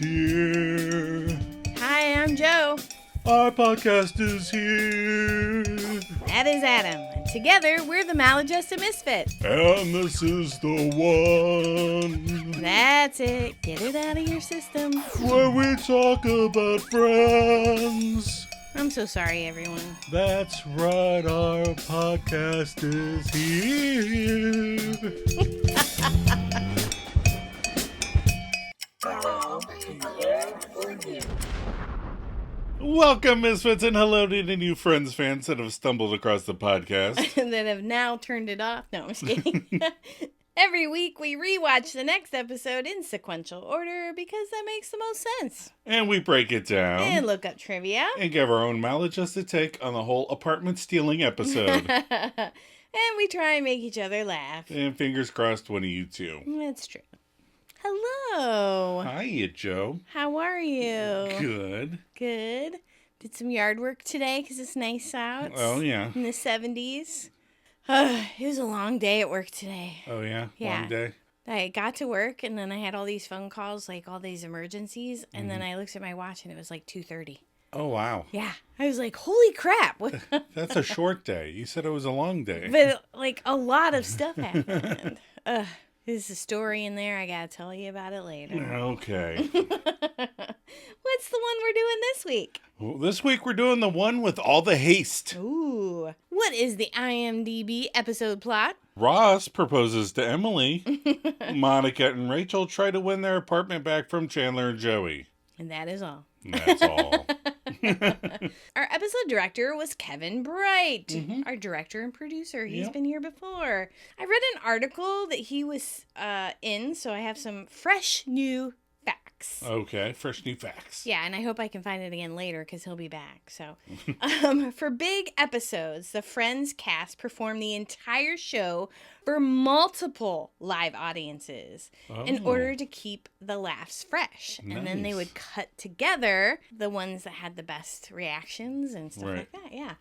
here. Hi, I'm Joe. Our podcast is here. That is Adam. And together, we're the Maladjusted Misfits. And this is the one That's it. Get it out of your system. where we talk about friends. I'm so sorry, everyone. That's right, our podcast is here. Welcome, Misfits, and hello to any new Friends fans that have stumbled across the podcast. That have now turned it off. No, I'm just kidding. Every week, we rewatch the next episode in sequential order because that makes the most sense. And we break it down. And look up trivia. And give our own maladjusted take on the whole apartment stealing episode. And we try and make each other laugh. And fingers crossed, one of you two. That's true. Hello. Hiya, Joe. How are you? Good. Good. Did some yard work today because it's nice out. Oh, yeah. In the 70s. It was a long day at work today. Oh, yeah? Yeah. Long day? I got to work and then I had all these phone calls, like all these emergencies. And then I looked at my watch and it was like 2:30. Oh, wow. Yeah. I was like, holy crap. That's a short day. You said it was a long day. But like a lot of stuff happened. There's a story in there. I got to tell you about it later. Okay. What's the one we're doing this week? Well, this week we're doing the one with All the Haste. Ooh. What is the IMDb episode plot? Ross proposes to Emily. Monica and Rachel try to win their apartment back from Chandler and Joey. And that is all. That's all. Our episode director was Kevin Bright, our director and producer. He's been here before. I read an article that he was in, so I have some fresh new facts. Okay, fresh new facts. Yeah, and I hope I can find it again later because he'll be back. So, for big episodes, the Friends cast performed the entire show for multiple live audiences in order to keep the laughs fresh. Nice. And then they would cut together the ones that had the best reactions and stuff like that. Yeah.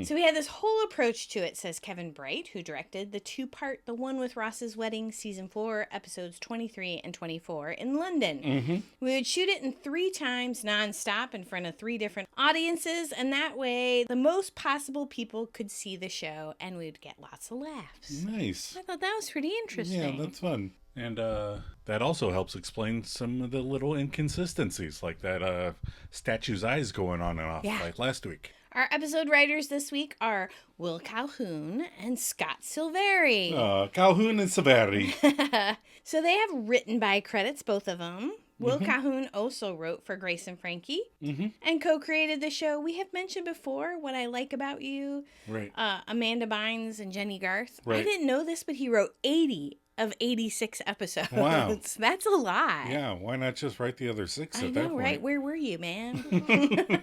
So we had this whole approach to it, says Kevin Bright, who directed the two-part The One with Ross's Wedding, Season 4, Episodes 23 and 24 in London. We would shoot it in 3 times nonstop in front of 3 different audiences, and that way the most possible people could see the show, and we'd get lots of laughs. Nice. I thought that was pretty interesting. Yeah, that's fun. And that also helps explain some of the little inconsistencies, like that statue's eyes going on and off, like last week. Our episode writers this week are Will Calhoun and Scott Silveri. Calhoun and Silveri. So they have written by credits, both of them. Will Calhoun also wrote for Grace and Frankie and co-created the show. We have mentioned before What I Like About You, Right. Amanda Bynes and Jenny Garth. Right. I didn't know this, but he wrote 80 of 86 episodes. Wow. That's a lot. Yeah, why not just write the other 6 I at that know, point? right? Where were you, man?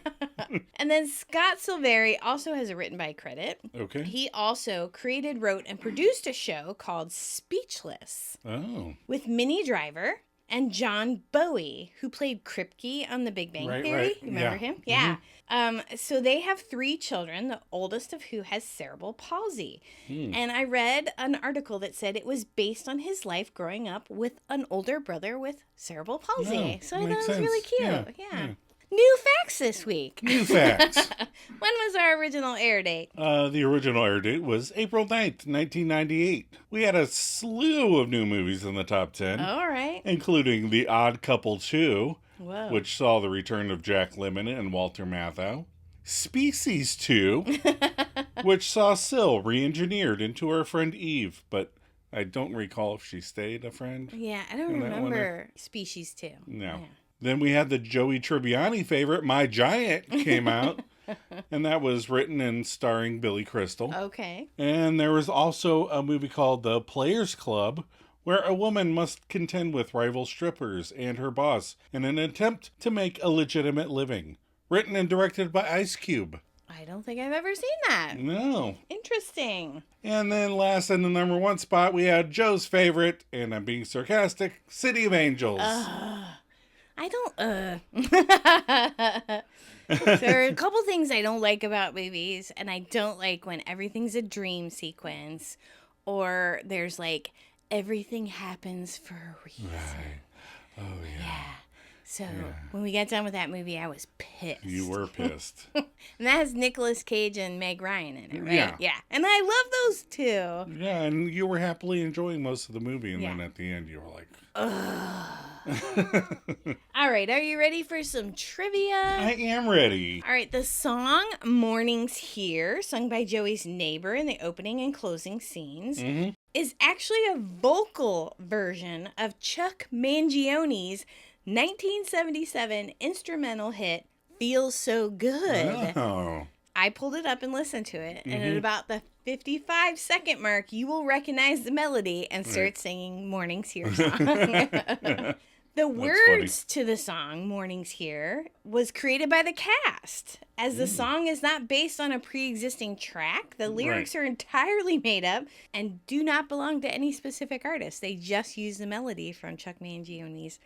And then Scott Silveri also has a written by credit. Okay. He also created, wrote, and produced a show called Speechless Oh. with Minnie Driver and John Bowie, who played Kripke on The Big Bang Theory. Right. You remember him? Yeah. So they have 3 children, the oldest of who has cerebral palsy. And I read an article that said it was based on his life growing up with an older brother with cerebral palsy. Oh, So I thought it makes was really sense. cute. Yeah. New facts this week. New facts. When was our original air date? The original air date was April 9th, 1998. We had a slew of new movies in the top 10. All right. Including The Odd Couple 2, Whoa. which saw the return of Jack Lemmon and Walter Matthau. Species 2, which saw Syl re-engineered into her friend Eve, but I don't recall if she stayed a friend. Yeah, I don't remember Species 2. No. Yeah. Then we had the Joey Tribbiani favorite, My Giant, came out. And that was written and starring Billy Crystal. Okay. And there was also a movie called The Players Club, where a woman must contend with rival strippers and her boss in an attempt to make a legitimate living. Written and directed by Ice Cube. I don't think I've ever seen that. No. Interesting. And then last in the number 1 spot, we had Joe's favorite, and I'm being sarcastic, City of Angels. I don't, There are a couple things I don't like about movies, and I don't like when everything's a dream sequence, or there's like, everything happens for a reason. Right. Oh, yeah. So when we got done with that movie, I was pissed. You were pissed. And that has Nicolas Cage and Meg Ryan in it, right? Yeah. Yeah. And I love those two. Yeah, and you were happily enjoying most of the movie, and then at the end you were like... All right, are you ready for some trivia? I am ready. All right, the song Mornings Here, sung by Joey's neighbor in the opening and closing scenes, is actually a vocal version of Chuck Mangione's 1977 instrumental hit, Feels So Good. Oh. I pulled it up and listened to it, and at about the 55-second mark, you will recognize the melody and start singing Mornings Here song. The words to the song, Mornings Here, was created by the cast. As the song is not based on a pre-existing track, the lyrics are entirely made up and do not belong to any specific artist. They just use the melody from Chuck Mangione's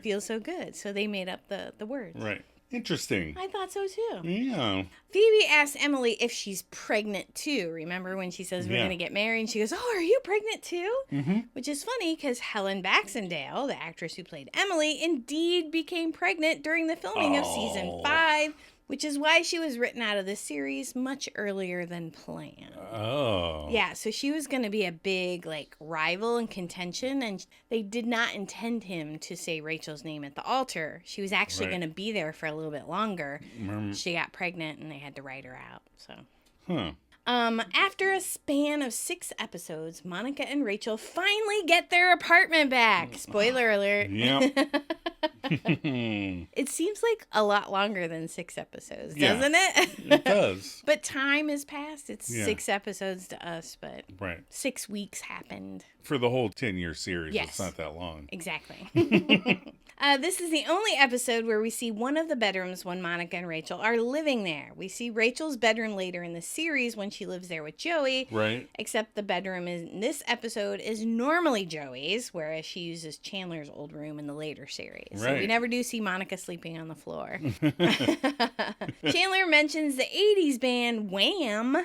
Feels So Good. So they made up the words. Right. Interesting. I thought so too. Yeah. Phoebe asks Emily if she's pregnant too. Remember when she says we're going to get married? And she goes, "Oh, are you pregnant too?" Which is funny because Helen Baxendale, the actress who played Emily, indeed became pregnant during the filming of season 5, which is why she was written out of the series much earlier than planned. Oh. Yeah, so she was going to be a big, rival and contention, and they did not intend him to say Rachel's name at the altar. She was actually going to be there for a little bit longer. She got pregnant, and they had to write her out, so... After a span of 6 episodes, Monica and Rachel finally get their apartment back. Spoiler alert. Yep. It seems like a lot longer than 6 episodes, doesn't it? It does. But time has passed. It's 6 episodes to us, but 6 weeks happened. For the whole 10-year series, it's not that long. Exactly. This is the only episode where we see one of the bedrooms when Monica and Rachel are living there. We see Rachel's bedroom later in the series when she lives there with Joey. Right. Except the bedroom in this episode is normally Joey's, whereas she uses Chandler's old room in the later series. Right. So we never do see Monica sleeping on the floor. Chandler mentions the 80s band Wham!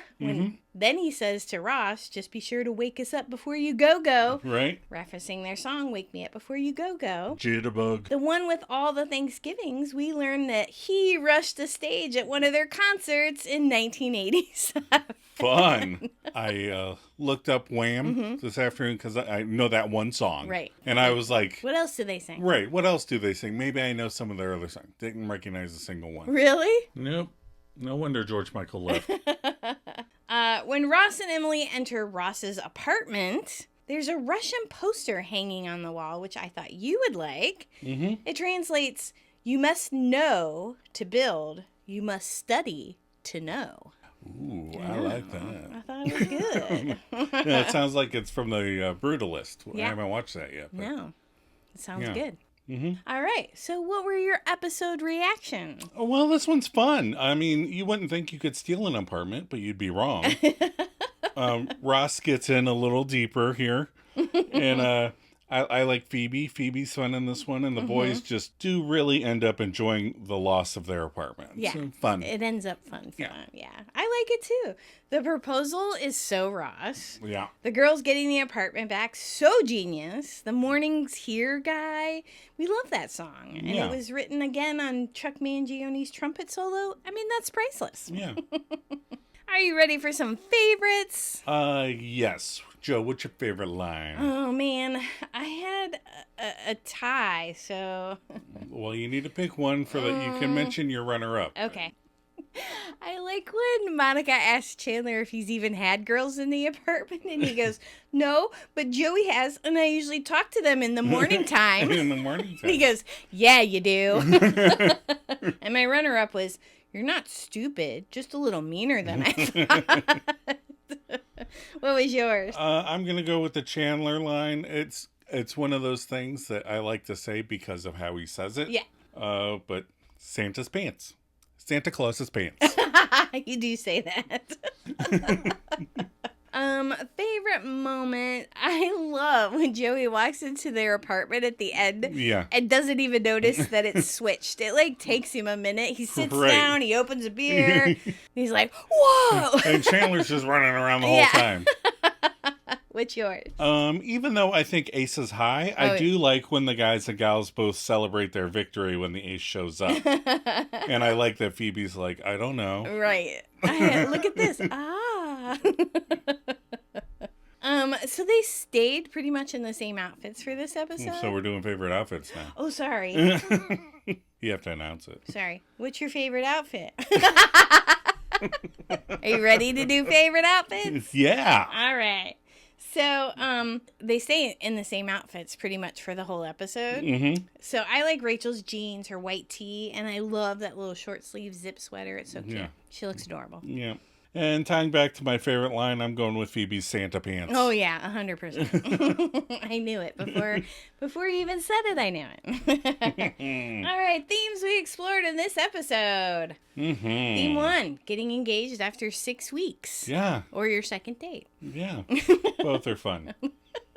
Then he says to Ross, "Just be sure to wake us up before you go-go." Right. Referencing their song, "Wake Me Up Before You Go-Go." Jitterbug. The one with all the Thanksgivings, we learned that he rushed the stage at one of their concerts in 1987. Fun. I looked up Wham! This afternoon because I know that one song. Right. And I was like... What else do they sing? Right. What else do they sing? Maybe I know some of their other songs. Didn't recognize a single one. Really? Nope. No wonder George Michael left. When Ross and Emily enter Ross's apartment, there's a Russian poster hanging on the wall, which I thought you would like. It translates, "You must know to build. You must study to know." Ooh, I like that. I thought it was good. Yeah, it sounds like it's from the Brutalist. I haven't watched that yet. But... No, it sounds good. All right, so what were your episode reactions? Oh, well, this one's fun. I mean, you wouldn't think you could steal an apartment, but you'd be wrong. Ross gets in a little deeper here. And I like Phoebe. Phoebe's fun in this one. And the boys just do really end up enjoying the loss of their apartment. Yeah. So fun. It ends up fun. Yeah. I like it too. The proposal is so Ross. Yeah. The girls getting the apartment back, so genius. The Mornings Here guy. We love that song. And it was written again on Chuck Mangione's trumpet solo. I mean, that's priceless. Yeah. Are you ready for some favorites? Yes. Joe, what's your favorite line? Oh, man. I had a tie, so... Well, you need to pick one so that you can mention your runner-up. Okay. I like when Monica asks Chandler if he's even had girls in the apartment, and he goes, "No, but Joey has, and I usually talk to them in the morning time." In the morning time. He goes, "Yeah, you do." And my runner-up was, "You're not stupid, just a little meaner than I thought." What was yours? I'm going to go with the Chandler line. It's one of those things that I like to say because of how he says it. Yeah. But Santa's pants. Santa Claus's pants. You do say that. Favorite moment, I love when Joey walks into their apartment at the end and doesn't even notice that it's switched. It takes him a minute. He sits down, he opens a beer, he's like, "Whoa!" And Chandler's just running around the whole time. What's yours? Even though I think ace is high, I do like when the guys and gals both celebrate their victory when the ace shows up. And I like that Phoebe's like, I don't know. Right. Look at this. So they stayed pretty much in the same outfits for this episode. So we're doing favorite outfits now. Oh, sorry. You have to announce it. Sorry. What's your favorite outfit? Are you ready to do favorite outfits? Yeah. All right. So, they stay in the same outfits pretty much for the whole episode. Mm-hmm. So I like Rachel's jeans, her white tee, and I love that little short sleeve zip sweater. It's so cute. Yeah. She looks adorable. Yeah. And tying back to my favorite line, I'm going with Phoebe's Santa pants. Oh, yeah, 100%. I knew it. Before you even said it, I knew it. All right, themes we explored in this episode. Mm-hmm. Theme 1, getting engaged after 6 weeks. Yeah. Or your second date. Yeah. Both are fun.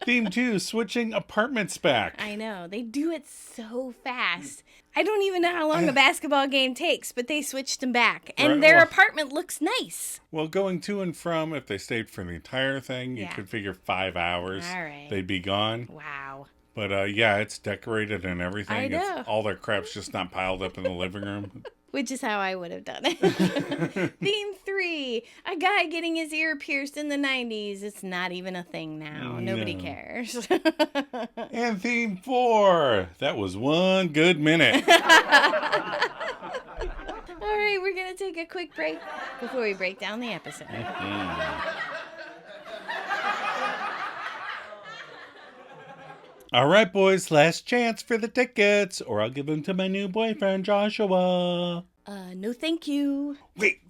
Theme 2, switching apartments back. I know. They do it so fast. I don't even know how long a basketball game takes, but they switched them back. And their apartment looks nice. Well, going to and from, if they stayed for the entire thing, you could figure 5 hours. All right. They'd be gone. Wow. But, it's decorated and everything. I know. All their crap's just not piled up in the living room. Which is how I would have done it. Theme 3, a guy getting his ear pierced in the 90s. It's not even a thing now. No. Nobody cares. And theme 4, that was 1 good minute. All right, we're going to take a quick break before we break down the episode. All right, boys, last chance for the tickets, or I'll give them to my new boyfriend, Joshua. No thank you. Wait.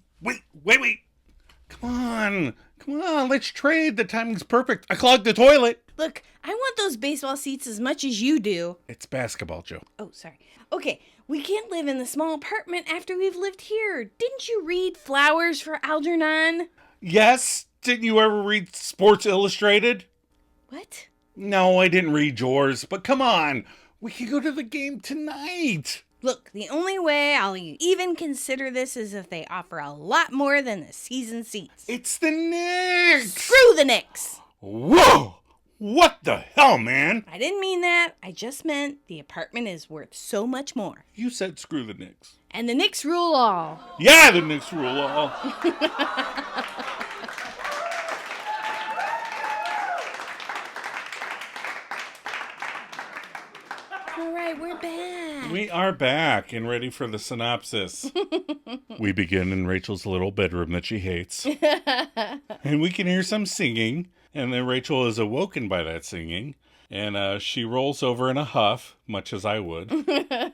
Come on, let's trade. The timing's perfect. I clogged the toilet. Look, I want those baseball seats as much as you do. It's basketball, Joe. Oh, sorry. Okay, we can't live in the small apartment after we've lived here. Didn't you read Flowers for Algernon? Yes. Didn't you ever read Sports Illustrated? What? No, I didn't read yours, but come on. We can go to the game tonight. Look, the only way I'll even consider this is if they offer a lot more than the season seats. It's the Knicks! Screw the Knicks! Whoa! What the hell, man? I didn't mean that. I just meant the apartment is worth so much more. You said screw the Knicks. And the Knicks rule all. Yeah, the Knicks rule all. All right, we're back. We are back and ready for the synopsis. We begin in Rachel's little bedroom that she hates. And we can hear some singing. And then Rachel is awoken by that singing. And she rolls over in a huff, much as I would.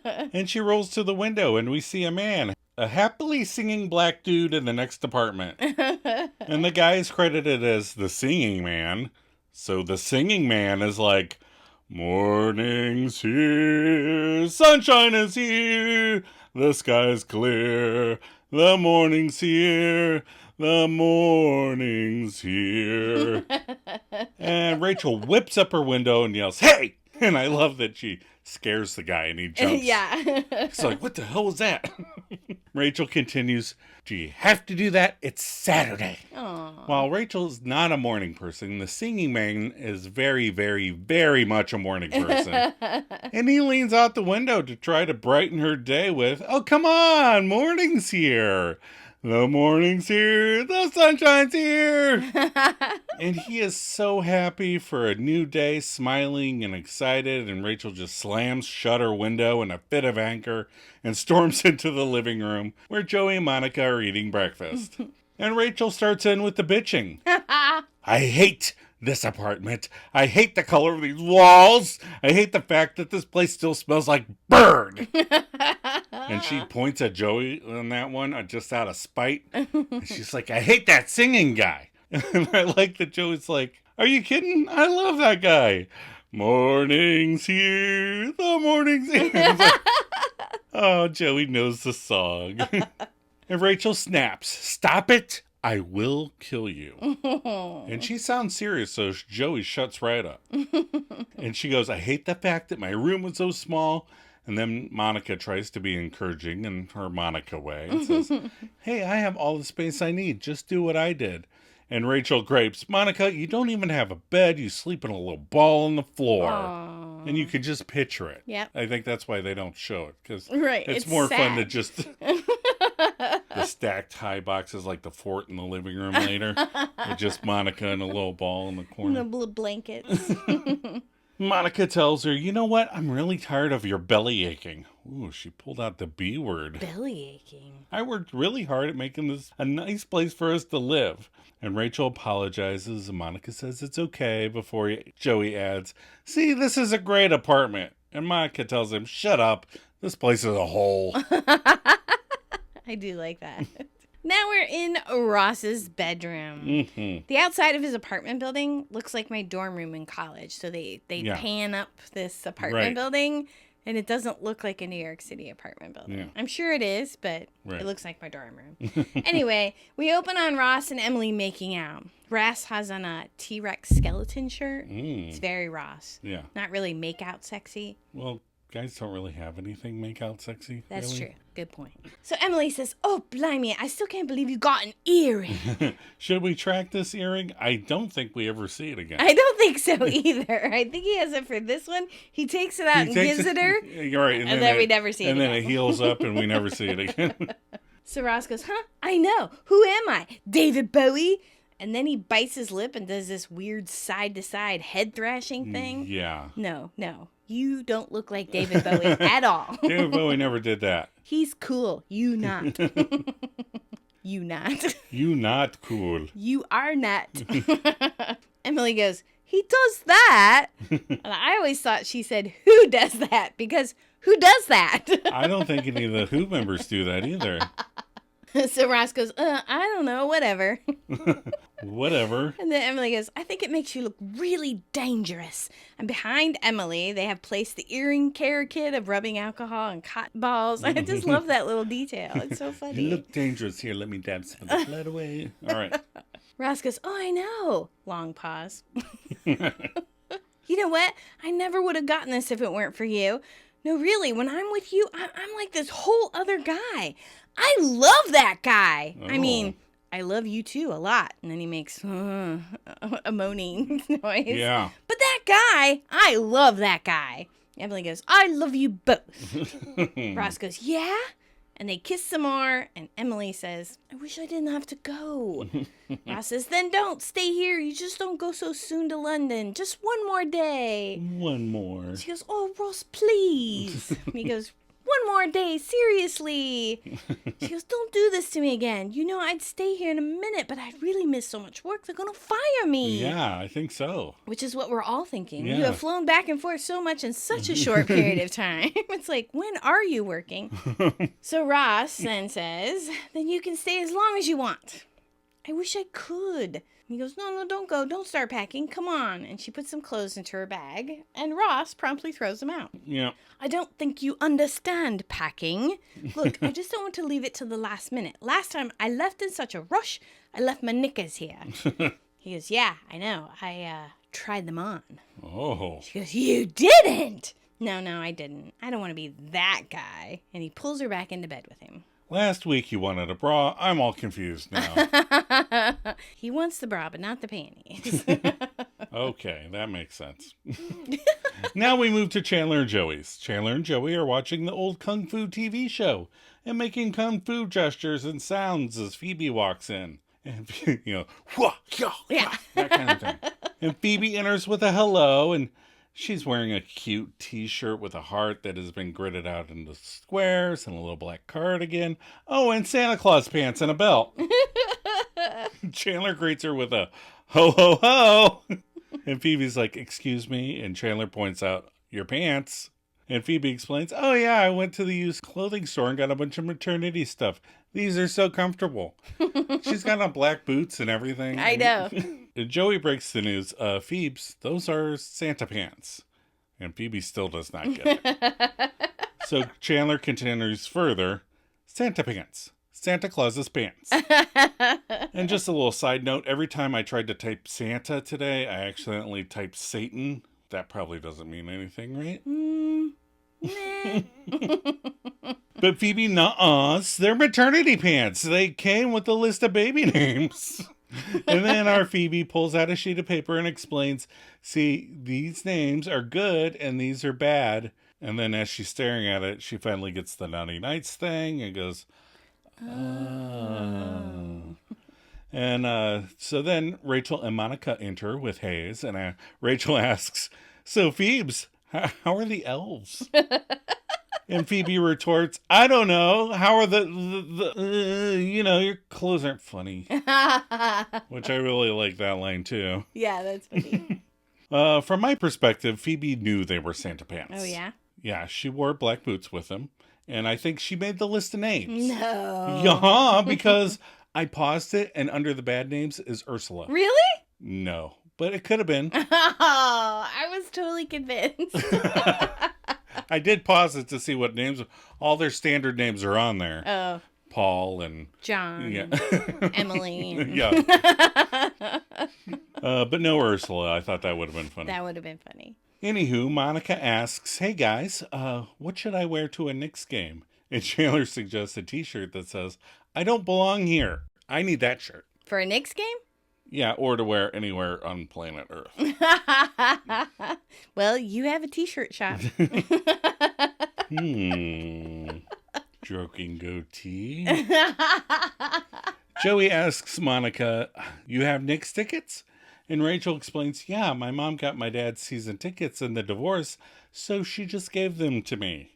And she rolls to the window and we see a man. A happily singing black dude in the next apartment. And the guy is credited as the singing man. So the singing man is like... Morning's here, sunshine is here, the sky's clear, the morning's here, the morning's here. And Rachel whips up her window and yells, "Hey!" And I love that she scares the guy and he jumps. Yeah. It's like, what the hell was that? Rachel continues, "Do you have to do that? It's Saturday." Aww. While Rachel's not a morning person, the singing man is very, very, very much a morning person. And he leans out the window to try to brighten her day with, "Oh, come on, morning's here. The morning's here, the sunshine's here." And he is so happy for a new day, smiling and excited, and Rachel just slams shut her window in a fit of anger and storms into the living room where Joey and Monica are eating breakfast. And Rachel starts in with the bitching. "I hate this apartment. I hate the color of these walls. I hate the fact that this place still smells like bird." And she points at Joey on that one just out of spite. And she's like, "I hate that singing guy." And I like that Joey's like, "Are you kidding? I love that guy. Morning's here. The morning's here." Like, oh, Joey knows the song. And Rachel snaps, "Stop it. I will kill you." And she sounds serious, so Joey shuts right up. And she goes, "I hate the fact that my room was so small." And then Monica tries to be encouraging in her Monica way and says, "Hey, I have all the space I need. Just do what I did." And Rachel gripes, Monica, you don't even have a bed. You sleep in a little ball on the floor. Aww. And you can just picture it. Yep. I think that's why they don't show it. Because it's more sad. fun to just... the stacked high boxes like the fort in the living room later. With just Monica and a little ball in the corner. And the blue blankets. Monica tells her, you know what? I'm really tired of your belly aching. Ooh, she pulled out the B word. Belly aching. I worked really hard at making this a nice place for us to live. And Rachel apologizes, and Monica says it's okay before Joey adds, see, this is a great apartment. And Monica tells him, shut up. This place is a hole. I do like that. Now we're in Ross's bedroom. Mm-hmm. The outside of his apartment building looks like my dorm room in college. So they pan up this apartment building, and it doesn't look like a New York City apartment building. Yeah. I'm sure it is, but it looks like my dorm room. Anyway, we open on Ross and Emily making out. Ross has on a T-Rex skeleton shirt. It's very Ross. Yeah. Not really make out sexy. Well, guys don't really have anything make out sexy. That's really. True. Good point. So Emily says, oh, blimey, I still can't believe you got an earring. Should we track this earring? I don't think we ever see it again. I don't think so either. I think he has it for this one. He takes it out and gives it her. You're right. And then we never see it again. And then it heals up and we never see it again. So Ross goes, I know. Who am I? David Bowie? And then he bites his lip and does this weird side-to-side head thrashing thing. Yeah. No. You don't look like David Bowie at all. David Bowie never did that. He's cool. You not. You not. You not cool. You are not. Emily goes, he does that. And I always thought she said, who does that? Because who does that? I don't think any of the Who members do that either. So Ross goes, I don't know, whatever. Whatever. And then Emily goes, I think it makes you look really dangerous. And behind Emily, they have placed the earring care kit of rubbing alcohol and cotton balls. I just love that little detail. It's so funny. You look dangerous. Here, let me dab some of the blood away. All right. Ross goes, oh, I know. Long pause. You know what? I never would have gotten this if it weren't for you. No, really, when I'm with you, I'm like this whole other guy. I love that guy. Oh. I mean, I love you too a lot. And then he makes a moaning noise. Yeah. But that guy, I love that guy. Emily goes, I love you both. Ross goes, yeah? And they kiss some more. And Emily says, I wish I didn't have to go. Ross says, then don't. Stay here. You just don't go so soon to London. Just one more day. One more. She goes, oh, Ross, please. And he goes, one more day, seriously. She goes, don't do this to me again. You know, I'd stay here in a minute, but I'd really miss so much work. They're going to fire me. Yeah, I think so. Which is what we're all thinking. Yeah. You have flown back and forth so much in such a short period of time. It's like, when are you working? So Ross then says, then you can stay as long as you want. I wish I could. He goes, no, don't go. Don't start packing. Come on. And she puts some clothes into her bag, and Ross promptly throws them out. Yeah. I don't think you understand packing. Look, I just don't want to leave it till the last minute. Last time I left in such a rush, I left my knickers here. He goes, yeah, I know. I tried them on. Oh. She goes, you didn't. No, I didn't. I don't want to be that guy. And he pulls her back into bed with him. Last week you wanted a bra. I'm all confused now. He wants the bra, but not the panties. Okay, that makes sense. Now we move to Chandler and Joey's. Chandler and Joey are watching the old Kung Fu TV show and making Kung Fu gestures and sounds as Phoebe walks in. And, you know, wha, yeah, that kind of thing. And Phoebe enters with a hello, and she's wearing a cute t-shirt with a heart that has been gridded out into squares and a little black cardigan. Oh, and Santa Claus pants and a belt. Chandler greets her with a ho, ho, ho. And Phoebe's like, excuse me. And Chandler points out, your pants. And Phoebe explains, oh yeah, I went to the used clothing store and got a bunch of maternity stuff. These are so comfortable. She's got on black boots and everything. I know. And Joey breaks the news. Phoebes, those are Santa pants. And Phoebe still does not get it. So Chandler continues further. Santa pants. Santa Claus's pants. And just a little side note, every time I tried to type Santa today, I accidentally typed Satan. That probably doesn't mean anything, right? But Phoebe, nuh-uh, they're maternity pants. They came with a list of baby names. And then our Phoebe pulls out a sheet of paper and explains, see, these names are good and these are bad. And then as she's staring at it, she finally gets the Naughty Nights thing and goes, oh. And so then Rachel and Monica enter with Hayes, and Rachel asks, so Phoebes, how are the elves? And Phoebe retorts, I don't know. How are your clothes aren't funny. Which I really like that line too. Yeah, that's funny. From my perspective, Phoebe knew they were Santa pants. Oh, yeah? Yeah, she wore black boots with them. And I think she made the list of names. No. Yeah, because I paused it, and under the bad names is Ursula. Really? No, but it could have been. Oh, I was totally convinced. I did pause it to see what names. All their standard names are on there. Oh. Paul and John. Yeah. Emily. Yeah. But no Ursula. I thought that would have been funny. That would have been funny. Anywho, Monica asks, hey guys, what should I wear to a Knicks game? And Chandler suggests a t-shirt that says, I don't belong here. I need that shirt. For a Knicks game? Yeah, or to wear anywhere on planet Earth. Well, you have a t-shirt shop. Joking goatee. Joey asks Monica, you have Knicks tickets? And Rachel explains, yeah, my mom got my dad's season tickets in the divorce, so she just gave them to me.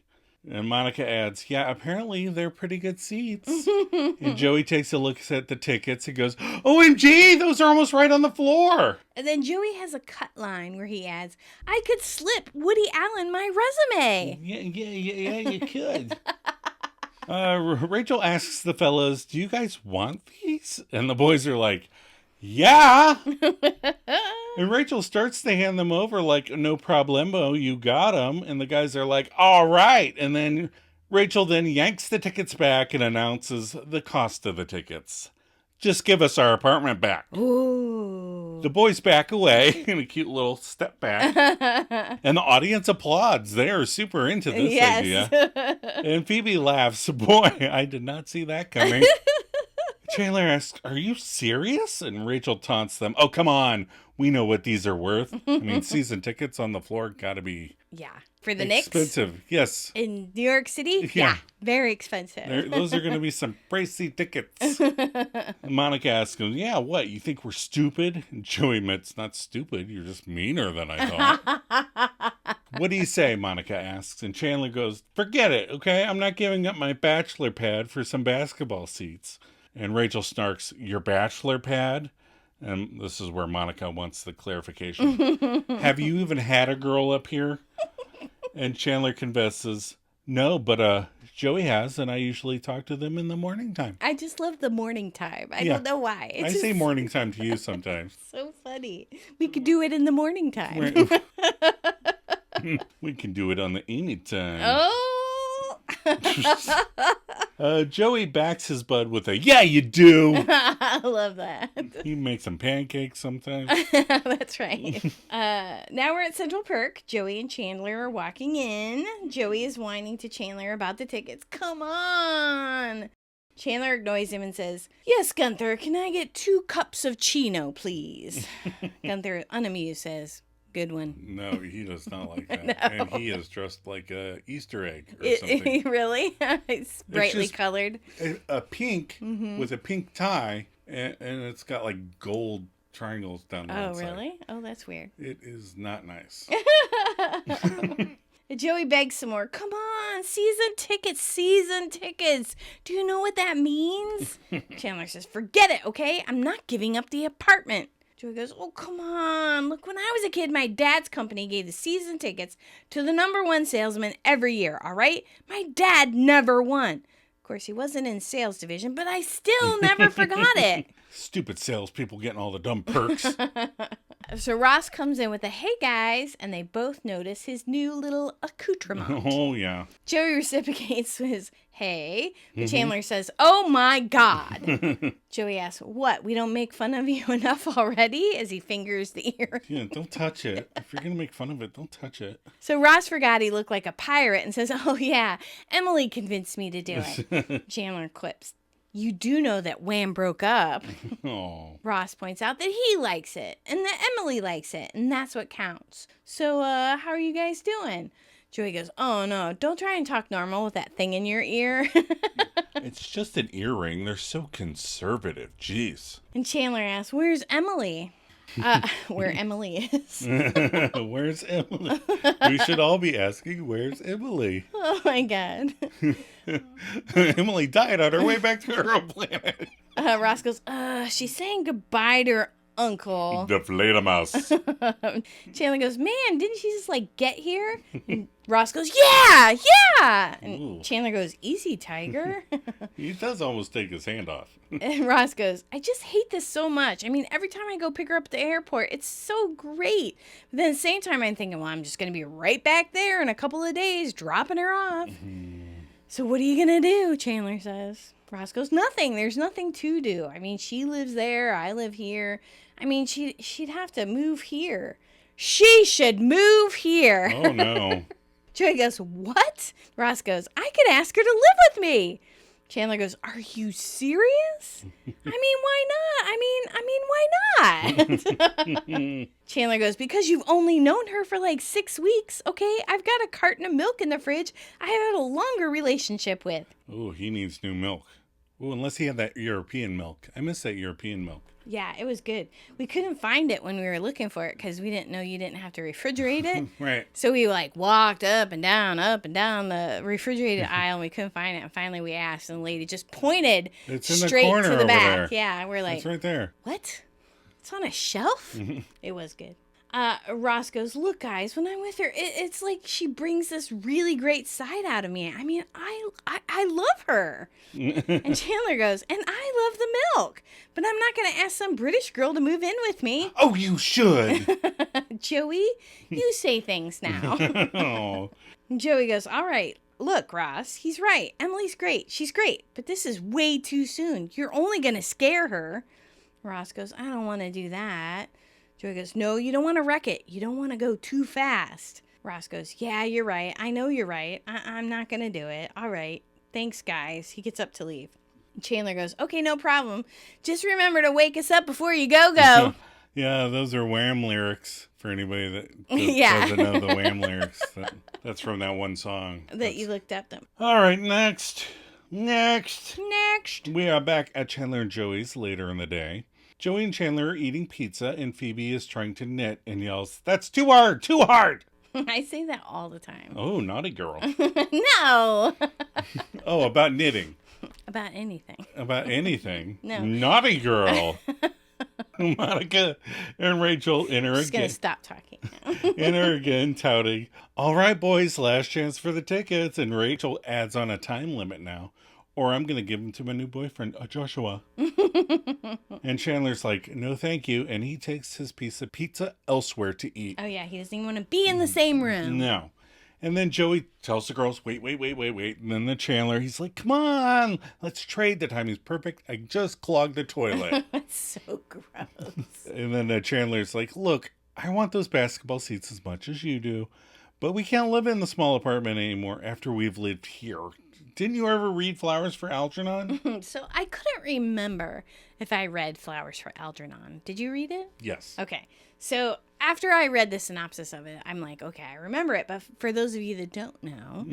And Monica adds, yeah, apparently they're pretty good seats. And Joey takes a look at the tickets and goes, OMG, those are almost right on the floor. And then Joey has a cut line where he adds, I could slip Woody Allen my resume. Yeah, you could. Rachel asks the fellas, do you guys want these? And the boys are like, yeah. And Rachel starts to hand them over like, no problemo, you got them. And the guys are like, all right. And then Rachel then yanks the tickets back and announces the cost of the tickets. Just give us our apartment back. Ooh. The boys back away in a cute little step back. And the audience applauds. They are super into this idea. And Phoebe laughs. Boy, I did not see that coming. Chandler asks, are you serious? And Rachel taunts them. Oh, come on. We know what these are worth. I mean, season tickets on the floor got to be for the Knicks? Expensive, yes. In New York City? Yeah, very expensive. Those are going to be some pricey tickets. Monica asks him, yeah, what? You think we're stupid? And Joey admits, not stupid. You're just meaner than I thought. What do you say? Monica asks. And Chandler goes, forget it, okay? I'm not giving up my bachelor pad for some basketball seats. And Rachel snarks, your bachelor pad? And this is where Monica wants the clarification. Have you even had a girl up here? And Chandler confesses, no, but Joey has, and I usually talk to them in the morning time. I just love the morning time. I don't know why. I say morning time to you sometimes. So funny. We could do it in the morning time. We can do it on the anytime. Oh! Joey backs his bud with a, yeah, you do. I love that. He makes some pancakes sometimes. That's right. Now we're at Central Perk. Joey and Chandler are walking in. Joey is whining to Chandler about the tickets. Come on. Chandler ignores him and says, yes, Gunther, can I get 2 cups of Chino, please? Gunther, unamused, says, good one. No, he does not like that. No. And he is dressed like a Easter egg or something. Really? It's brightly colored. A pink with a pink tie, and it's got like gold triangles down the Oh, side. really? Oh, that's weird. It is not nice. Joey begs some more. Come on, season tickets. Do you know what that means? Chandler says, forget it, okay? I'm not giving up the apartment. Joey goes, oh, come on. Look, when I was a kid, my dad's company gave the season tickets to the #1 salesman every year, all right? My dad never won. Of course, he wasn't in sales division, but I still never forgot it. Stupid salespeople getting all the dumb perks. So Ross comes in with a, hey, guys, and they both notice his new little accoutrement. Oh, yeah. Joey reciprocates his, hey. But Chandler says, oh, my God. Joey asks, what, we don't make fun of you enough already? As he fingers the ear. Yeah, don't touch it. If you're going to make fun of it, don't touch it. So Ross forgot he looked like a pirate and says, oh, yeah, Emily convinced me to do it. Chandler quips, You do know that Wham broke up. Oh. Ross points out that he likes it and that Emily likes it, and that's what counts. So, how are you guys doing? Joey goes, oh no, don't try and talk normal with that thing in your ear. It's just an earring. They're so conservative. Jeez. And Chandler asks, where's Emily? Where Emily is. Where's Emily? We should all be asking, where's Emily? Oh my God. Emily died on her way back to her own planet. Ross goes, she's saying goodbye to her uncle. The Fledermaus. Chandler goes, man, didn't she just like get here? And Ross goes, yeah. And Ooh. Chandler goes, easy, Tiger. He does almost take his hand off. And Ross goes, I just hate this so much. I mean, every time I go pick her up at the airport, it's so great. But then at the same time, I'm thinking, well, I'm just going to be right back there in a couple of days, dropping her off. So what are you going to do? Chandler says. Ross goes, nothing. There's nothing to do. I mean, she lives there. I live here. I mean, she'd have to move here. She should move here. Oh, no. Joey goes, what? Ross goes, I could ask her to live with me. Chandler goes, are you serious? Why not? Chandler goes, because you've only known her for like 6 weeks, okay? I've got a carton of milk in the fridge I have had a longer relationship with. Oh, he needs new milk. Oh, unless he had that European milk. I miss that European milk. Yeah, it was good. We couldn't find it when we were looking for it because we didn't know you didn't have to refrigerate it. Right. So we like walked up and down the refrigerated aisle and we couldn't find it. And finally we asked and the lady just pointed It's in the straight corner to the over back. there. Yeah, we're like, It's right there. what? It's on a shelf? It was good. Ross goes, look, guys, when I'm with her, it's like she brings this really great side out of me. I mean, I love her. And Chandler goes, and I love the milk, but I'm not going to ask some British girl to move in with me. Oh, you should. Joey, you say things now. Oh. Joey goes, all right. Look, Ross, he's right. Emily's great. She's great. But this is way too soon. You're only going to scare her. Ross goes, I don't want to do that. Joey goes, no, you don't want to wreck it. You don't want to go too fast. Ross goes, yeah, you're right. I know you're right. I'm not going to do it. All right. Thanks, guys. He gets up to leave. Chandler goes, okay, no problem. Just remember to wake us up before you go. Yeah, those are Wham lyrics for anybody that doesn't know the Wham lyrics. That's from that one song. You looked up them. All right, next. We are back at Chandler and Joey's later in the day. Joey and Chandler are eating pizza, and Phoebe is trying to knit and yells, that's too hard, too hard. I say that all the time. Oh, naughty girl. No. Oh, about knitting. About anything. About anything? No. Naughty girl. Monica and Rachel enter I'm just again. going to stop talking now. Enter again, touting, all right, boys, last chance for the tickets. And Rachel adds on a time limit now. Or I'm going to give them to my new boyfriend, Joshua. And Chandler's like, no, thank you. And he takes his piece of pizza elsewhere to eat. Oh, yeah. He doesn't even want to be in the same room. No. And then Joey tells the girls, wait. And then the Chandler, he's like, come on, let's trade. The timing's perfect. I just clogged the toilet. That's so gross. And then Chandler's like, look, I want those basketball seats as much as you do, but we can't live in the small apartment anymore after we've lived here. Didn't you ever read Flowers for Algernon? So I couldn't remember if I read Flowers for Algernon. Did you read it? Yes. Okay. So after I read the synopsis of it, I'm like, okay, I remember it. But for those of you that don't know,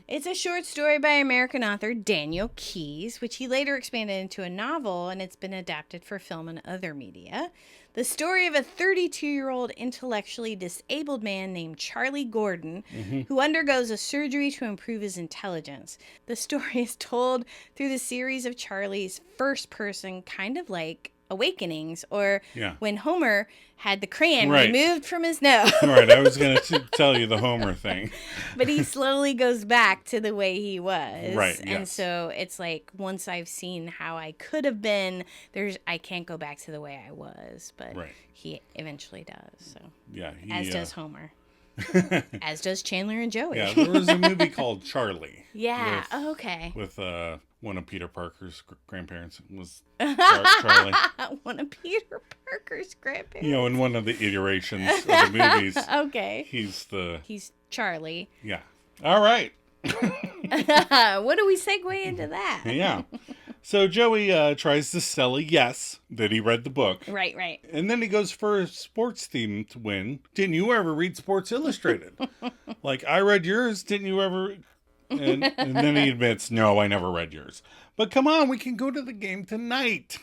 It's a short story by American author Daniel Keyes, which he later expanded into a novel, and it's been adapted for film and other media. The story of a 32-year-old intellectually disabled man named Charlie Gordon, who undergoes a surgery to improve his intelligence. The story is told through the series of Charlie's first person, kind of like Awakenings, or when Homer had the crayon removed from his nose. Right, I was going to tell you the Homer thing. But he slowly goes back to the way he was. Right, And so it's like, once I've seen how I could have been, I can't go back to the way I was. But he eventually does. So as does Homer. As does Chandler and Joey. Yeah, there was a movie called Charlie. Yeah, okay. With one of Peter Parker's grandparents was Charlie. One of Peter Parker's grandparents. You know, in one of the iterations of the movies. Okay. He's Charlie. Yeah. All right. What do we segue into that? Yeah. So Joey tries to sell a yes that he read the book. Right. And then he goes for a sports theme to win. Didn't you ever read Sports Illustrated? Like, I read yours. Didn't you ever? And then he admits, no, I never read yours. But come on, we can go to the game tonight.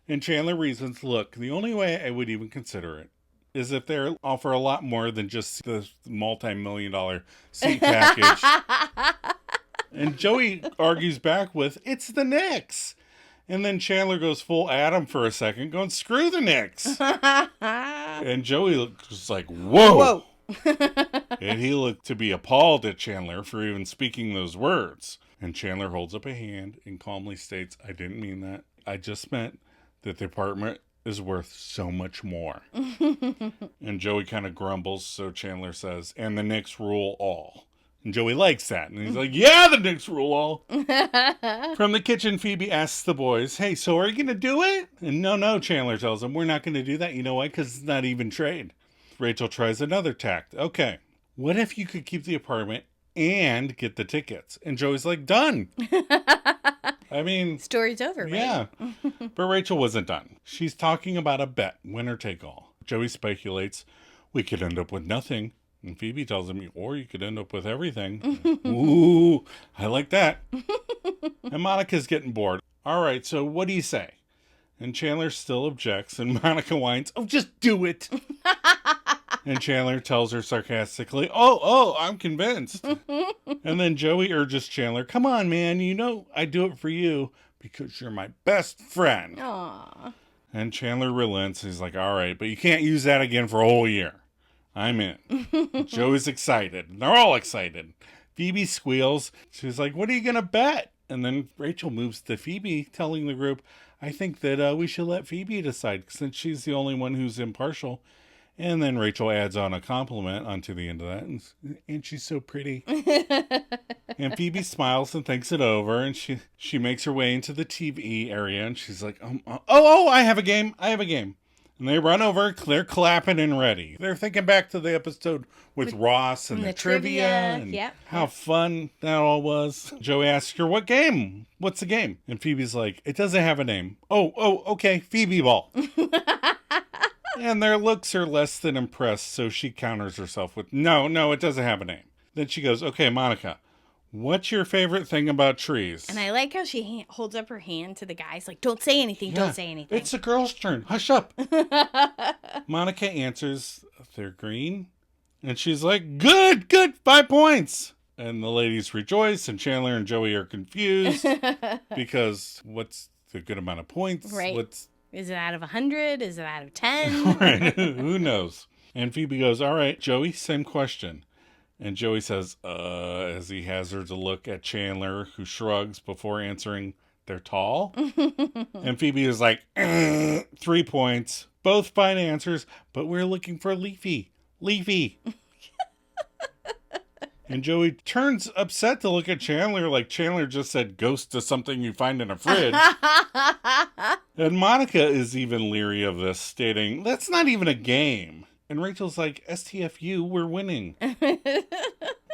And Chandler reasons, look, the only way I would even consider it is if they offer a lot more than just the multi-million-dollar seat package. And Joey argues back with, it's the Knicks. And then Chandler goes full Adam for a second, going, screw the Knicks. And Joey looks like, whoa. And he looked to be appalled at Chandler for even speaking those words. And Chandler holds up a hand and calmly states, I didn't mean that. I just meant that the apartment is worth so much more. And Joey kind of grumbles, so Chandler says, and the Knicks rule all. And Joey likes that. And he's like, yeah, the Knicks rule all. From the kitchen, Phoebe asks the boys, hey, so are you going to do it? And no, Chandler tells them, we're not going to do that. You know why? Because it's not even trade. Rachel tries another tact. Okay, what if you could keep the apartment and get the tickets? And Joey's like, done. I mean, story's over, right? Yeah. But Rachel wasn't done. She's talking about a bet, winner take all. Joey speculates, we could end up with nothing. And Phoebe tells him, or you could end up with everything. Ooh, I like that. And Monica's getting bored. All right, so what do you say? And Chandler still objects, and Monica whines, oh, just do it. And Chandler tells her sarcastically, oh, I'm convinced. And then Joey urges Chandler, come on, man, you know I do it for you because you're my best friend. Aww. And Chandler relents. He's like, all right, but you can't use that again for a whole year. I'm in. Joey's excited. They're all excited. Phoebe squeals. She's like, what are you going to bet? And then Rachel moves to Phoebe, telling the group, I think that we should let Phoebe decide since she's the only one who's impartial. And then Rachel adds on a compliment onto the end of that. And she's so pretty. And Phoebe smiles and thinks it over. And she makes her way into the TV area. And she's like, I have a game. And they run over. They're clapping and ready. They're thinking back to the episode with Ross and the trivia. And how fun that all was. Joey asks her, what game? What's the game? And Phoebe's like, it doesn't have a name. Oh, okay. Phoebe ball. And their looks are less than impressed, so she counters herself with, no, it doesn't have a name. Then she goes, okay, Monica, what's your favorite thing about trees? And I like how she holds up her hand to the guys, like, don't say anything, don't say anything. It's the girl's turn. Hush up. Monica answers, they're green. And she's like, good, 5 points. And the ladies rejoice, and Chandler and Joey are confused because what's the good amount of points? Right. Is it out of 100? Is it out of 10? Right. Who knows? And Phoebe goes, all right, Joey, same question. And Joey says, as he hazards a look at Chandler, who shrugs before answering, they're tall. And Phoebe is like, 3 points. Both fine answers, but we're looking for Leafy. And Joey turns upset to look at Chandler like Chandler just said ghost to something you find in a fridge. And Monica is even leery of this, stating, that's not even a game. And Rachel's like, STFU, we're winning.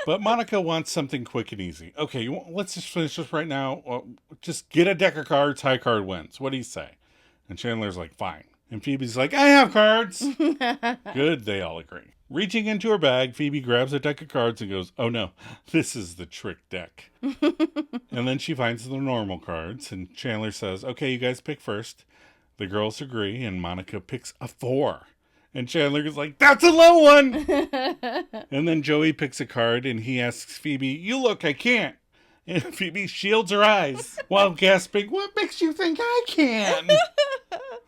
But Monica wants something quick and easy. Okay, let's just finish this right now. Just get a deck of cards, high card wins. What do you say? And Chandler's like, fine. And Phoebe's like, I have cards. Good, they all agree. Reaching into her bag, Phoebe grabs a deck of cards and goes, oh no, this is the trick deck. And then she finds the normal cards, and Chandler says, okay, you guys pick first. The girls agree, and Monica picks a 4. And Chandler is like, that's a low one! And then Joey picks a card, and he asks Phoebe, you look, I can't. And Phoebe shields her eyes while gasping, what makes you think I can?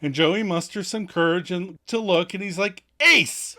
And Joey musters some courage to look, and he's like, ace!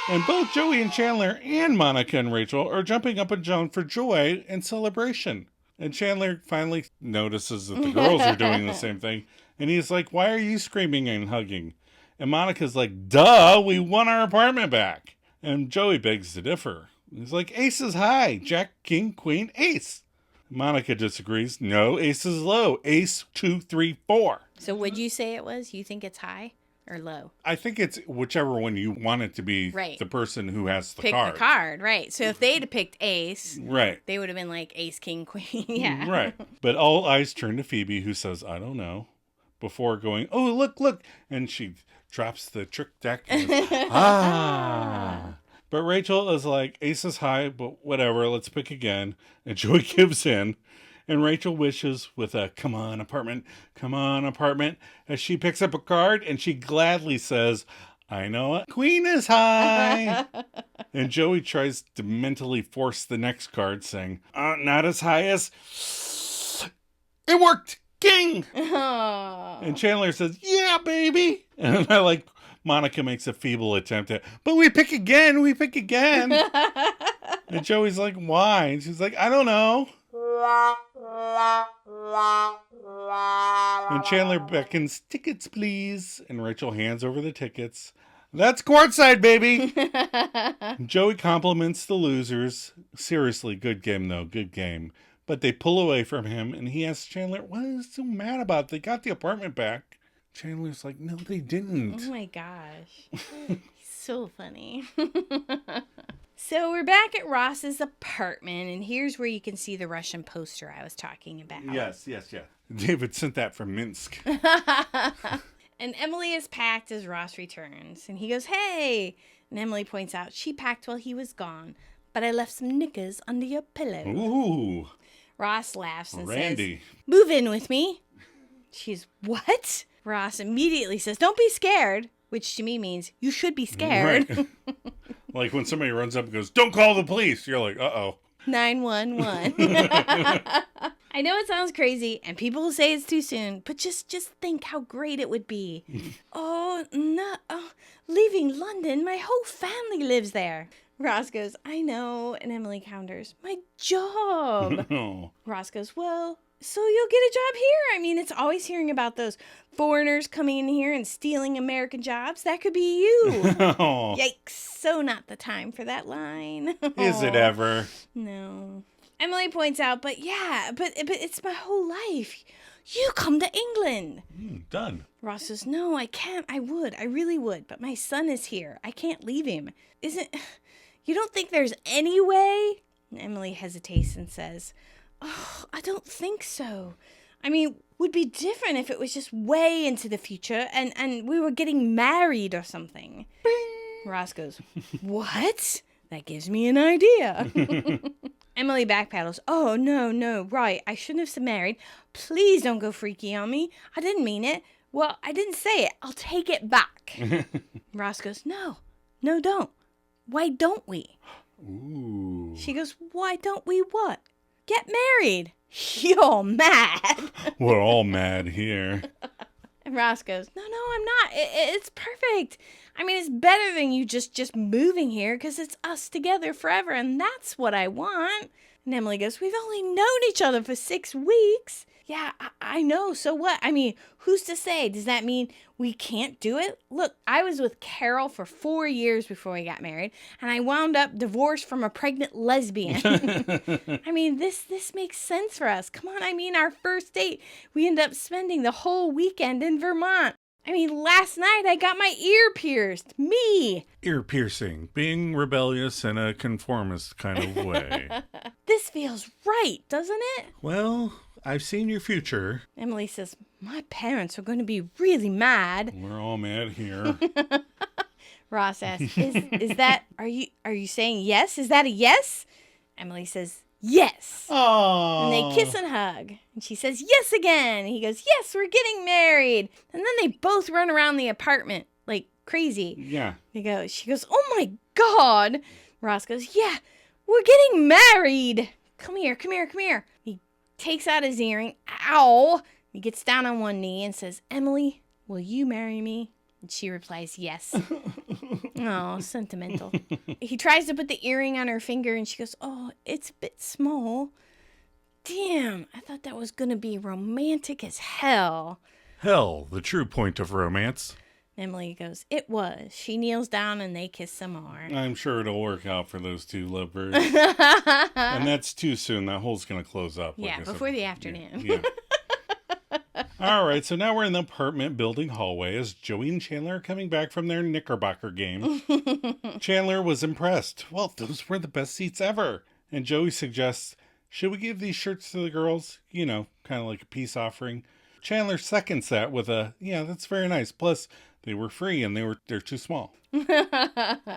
And both Joey and Chandler and Monica and Rachel are jumping up and down for joy and celebration. And Chandler finally notices that the girls are doing the same thing. And he's like, why are you screaming and hugging? And Monica's like, duh, we won our apartment back. And Joey begs to differ. He's like, ace is high. Jack, king, queen, ace. Monica disagrees. No, ace is low. Ace, 2, 3, 4. So would you say it was? You think it's high? or low? I think it's whichever one you want it to be. Right. The person who has the Pick card. the card, right. So if they'd have picked ace, Right. they would have been like ace, king, queen. Yeah. Right. But all eyes turn to Phoebe, who says, I don't know, before going, oh, look. And she drops the trick deck and goes, ah. But Rachel is like, ace is high, but whatever, let's pick again. And Joey gives in. And Rachel wishes with a come on apartment, as she picks up a card and she gladly says, I know it. Queen is high. And Joey tries to mentally force the next card, saying, not as high as... It worked! King! Oh. And Chandler says, yeah, baby! And I like... Monica makes a feeble attempt at, but we pick again. And Joey's like, why? And she's like, I don't know. And Chandler beckons, tickets, please. And Rachel hands over the tickets. That's courtside, baby. Joey compliments the losers. Seriously, good game, though. Good game. But they pull away from him, and he asks Chandler, what is so mad about? They got the apartment back. Chandler's like, no, they didn't. Oh, my gosh. He's so funny. So we're back at Ross's apartment, and here's where you can see the Russian poster I was talking about. Yes. David sent that from Minsk. And Emily is packed as Ross returns, and he goes, hey! And Emily points out, she packed while he was gone, but I left some knickers under your pillow. Ooh. Ross laughs and Randy. says, move in with me. She's, what? Ross immediately says, don't be scared, which to me means you should be scared. Right. Like when somebody runs up and goes, don't call the police. You're like, uh-oh. 911. I know it sounds crazy, and people will say it's too soon, but just think how great it would be. Oh, no. Oh, leaving London, my whole family lives there. Ross goes, I know. And Emily counters, my job. Oh. Ross goes, well, so you'll get a job here. I mean, it's always hearing about those foreigners coming in here and stealing American jobs. That could be you. Oh. Yikes. So not the time for that line. Is it ever? No. Emily points out, but it's my whole life. You come to England. Done. Ross says, no, I can't. I really would. But my son is here. I can't leave him. You don't think there's any way? And Emily hesitates and says, oh, I don't think so. I mean, would be different if it was just way into the future and we were getting married or something. Ross goes, what? That gives me an idea. Emily backpedals. Oh, no, right. I shouldn't have said married. Please don't go freaky on me. I didn't mean it. Well, I didn't say it. I'll take it back. Ross goes, no, don't. Why don't we? Ooh. She goes, why don't we what? Get married. You're mad. We're all mad here. And Ross goes, no, I'm not. It's perfect. I mean, it's better than you just moving here because it's us together forever, and that's what I want. And Emily goes, we've only known each other for 6 weeks. Yeah, I know. So what? I mean, who's to say? Does that mean we can't do it? Look, I was with Carol for 4 years before we got married, and I wound up divorced from a pregnant lesbian. I mean, this makes sense for us. Come on, I mean, our first date, we ended up spending the whole weekend in Vermont. I mean, last night I got my ear pierced. Me. Ear piercing. Being rebellious in a conformist kind of way. This feels right, doesn't it? Well, I've seen your future. Emily says, my parents are going to be really mad. We're all mad here. Ross asks, is that, are you saying yes? Is that a yes? Emily says, yes. Oh. And they kiss and hug. And she says, yes again. And he goes, yes, we're getting married. And then they both run around the apartment like crazy. Yeah. She goes, oh my God. Ross goes, yeah, we're getting married. Come here. He takes out his earring. Ow. He gets down on one knee and says, Emily, will you marry me? And she replies, yes. Oh, sentimental. He tries to put the earring on her finger and she goes, oh, it's a bit small. Damn, I thought that was going to be romantic as hell. Hell, the true point of romance. Emily goes, it was. She kneels down and they kiss some more. I'm sure it'll work out for those two lovebirds. And that's too soon. That hole's going to close up. Yeah, like I before said. the afternoon. Yeah. All right, so now we're in the apartment building hallway as Joey and Chandler are coming back from their Knickerbocker game. Chandler was impressed. Well, those were the best seats ever. And Joey suggests, should we give these shirts to the girls? You know, kind of like a peace offering. Chandler seconds that with a, yeah, that's very nice. Plus, they were free and they're too small.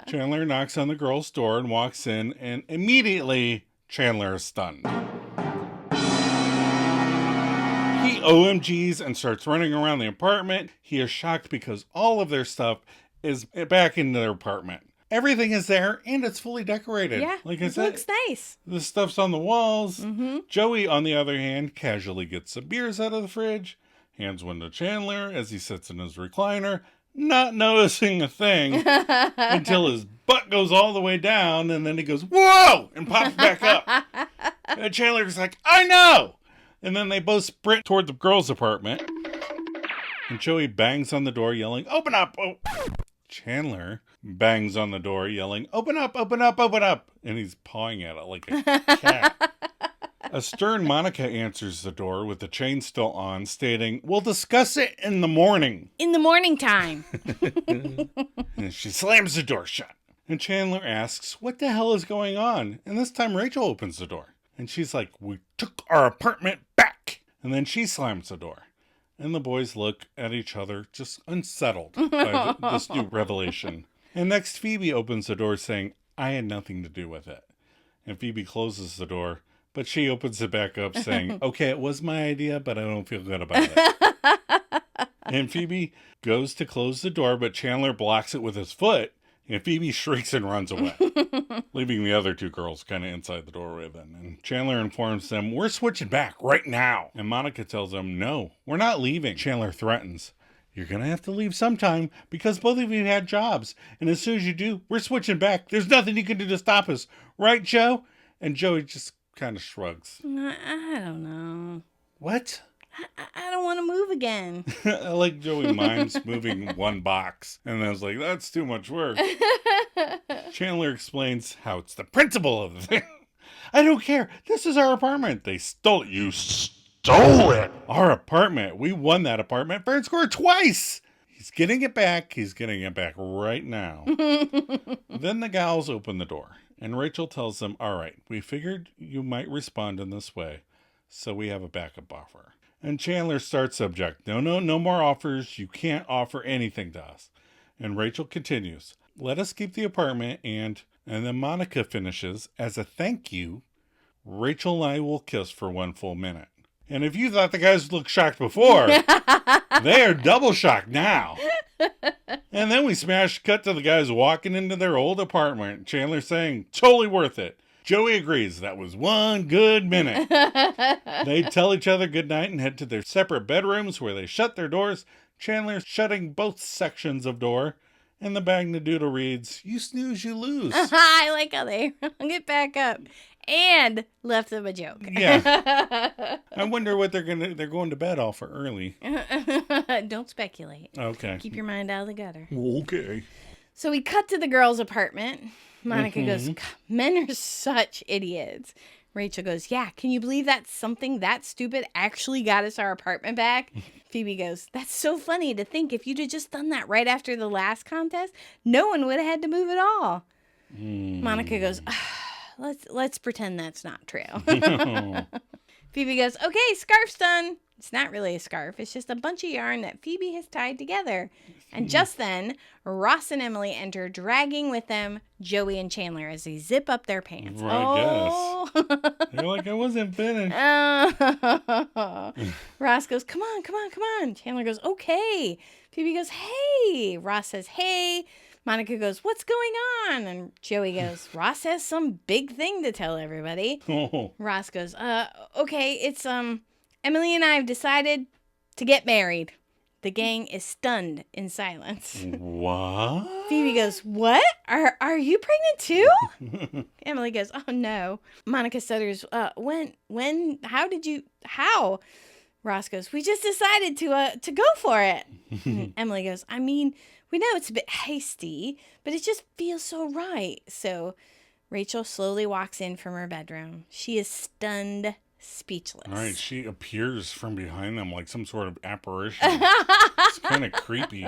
Chandler knocks on the girl's door and walks in, and immediately Chandler is stunned. He OMGs and starts running around the apartment. He is shocked because all of their stuff is back in their apartment. Everything is there and it's fully decorated. Yeah, like I it said, looks nice. The stuff's on the walls. Joey, on the other hand, casually gets some beers out of the fridge, hands one to Chandler as he sits in his recliner, not noticing a thing until his butt goes all the way down, and then he goes, whoa, and pops back up. And Chandler's like, I know! And then they both sprint toward the girls' apartment, and Joey bangs on the door yelling, open up! Oh. Chandler bangs on the door yelling, open up, open up, open up! And he's pawing at it like a cat. A stern Monica answers the door with the chain still on, stating, we'll discuss it in the morning. In the morning time. And she slams the door shut. And Chandler asks, what the hell is going on? And this time Rachel opens the door. And she's like, we took our apartment back. And then she slams the door. And the boys look at each other, just unsettled by this new revelation. And next, Phoebe opens the door saying, I had nothing to do with it. And Phoebe closes the door, but she opens it back up saying, okay, it was my idea, but I don't feel good about it. And Phoebe goes to close the door, but Chandler blocks it with his foot. And Phoebe shrieks and runs away, leaving the other two girls kind of inside the doorway then. And Chandler informs them, we're switching back right now. And Monica tells them, no, we're not leaving. Chandler threatens, you're going to have to leave sometime because both of you had jobs. And as soon as you do, we're switching back. There's nothing you can do to stop us. Right, Joe? And Joey just kind of shrugs. I don't know. What? I don't want to move again. I like Joey minds moving one box. And I was like, that's too much work. Chandler explains how it's the principle of the thing. I don't care. This is our apartment. They stole it. You stole it. Our apartment. We won that apartment fair and square twice. He's getting it back. He's getting it back right now. Then the gals open the door. And Rachel tells them, all right, we figured you might respond in this way. So we have a backup offer. And Chandler starts to object. No more offers. You can't offer anything to us. And Rachel continues. Let us keep the apartment and then Monica finishes. As a thank you, Rachel and I will kiss for 1 full minute. And if you thought the guys looked shocked before, they are double shocked now. And then we smash cut to the guys walking into their old apartment. Chandler saying, totally worth it. Joey agrees that was 1 good minute. They tell each other goodnight and head to their separate bedrooms where they shut their doors. Chandler shutting both sections of door. And the Magnadoodle reads, you snooze, you lose. I like how they get back up and left them a joke. Yeah. I wonder what they're going to bed all for early. Don't speculate. Okay. Keep your mind out of the gutter. Okay. So we cut to the girls' apartment. Monica goes, men are such idiots. Rachel goes, yeah, can you believe that something that stupid actually got us our apartment back? Phoebe goes, that's so funny to think if you'd have just done that right after the last contest, no one would have had to move at all. Monica goes, let's pretend that's not true. Phoebe goes, okay, scarf's done. It's not really a scarf. It's just a bunch of yarn that Phoebe has tied together. And just then, Ross and Emily enter, dragging with them Joey and Chandler as they zip up their pants. I guess. They're like, I wasn't finished. Ross goes, come on. Chandler goes, okay. Phoebe goes, hey. Ross says, hey. Monica goes, what's going on? And Joey goes, Ross has some big thing to tell everybody. Ross goes, okay, it's, Emily and I have decided to get married. The gang is stunned in silence. What? Phoebe goes, what? Are you pregnant too? Emily goes, oh no. Monica stutters, how? Ross goes, we just decided to go for it. Emily goes, I mean, we know it's a bit hasty, but it just feels so right. So Rachel slowly walks in from her bedroom. She is stunned speechless. All right, she appears from behind them like some sort of apparition. It's kind of creepy.